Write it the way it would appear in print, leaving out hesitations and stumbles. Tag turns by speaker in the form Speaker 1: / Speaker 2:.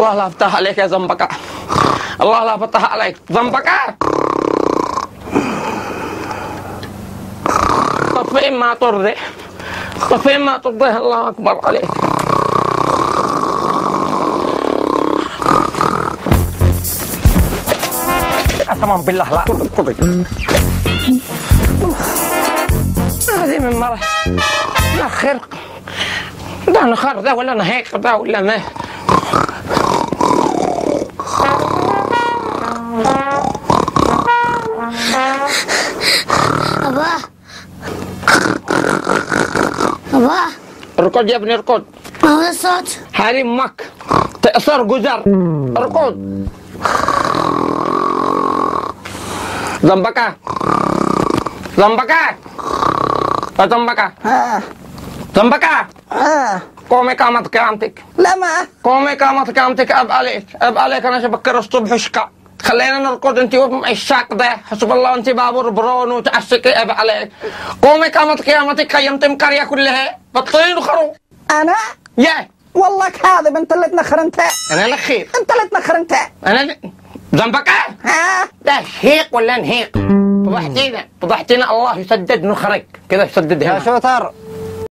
Speaker 1: الله لا فتح عليك يا زنبقة، الله لا فتح عليك زنبقة. طفين ما ترضي، طفين ما ترضي، الله أكبر عليك. قسما بالله لا ترضي. هذه من مرة لا خرق، ده أنا خرق ده ولا أنا هيك ده ولا ما.
Speaker 2: أبا
Speaker 1: اركض يا ابني اركض.
Speaker 2: ما هو الصوت؟
Speaker 1: هذه امك تأثر جزر. اركض. زنبقة زنبقة زنبقة زنبقة قومي قامت قيامتك.
Speaker 3: لا ما
Speaker 1: قومي قامت قيامتك. اب عليك انا بكر الصبح شقا. خلينا نركض انت الشاق ده حسب الله انت بابور برون وتعسكي. اب عليك قومي قامت قيامتك. قيمت القريه كلها بالطين وخروف.
Speaker 3: انا
Speaker 1: يا
Speaker 3: والله كاذب، انت اللي تنخرنته.
Speaker 1: انا الاخير
Speaker 3: انت اللي تنخرنته.
Speaker 1: انا زنبقة. ده هيق ولا نهيق؟ فضحتينا الله يسدد نخرك كذا يسددها
Speaker 4: يا شوتر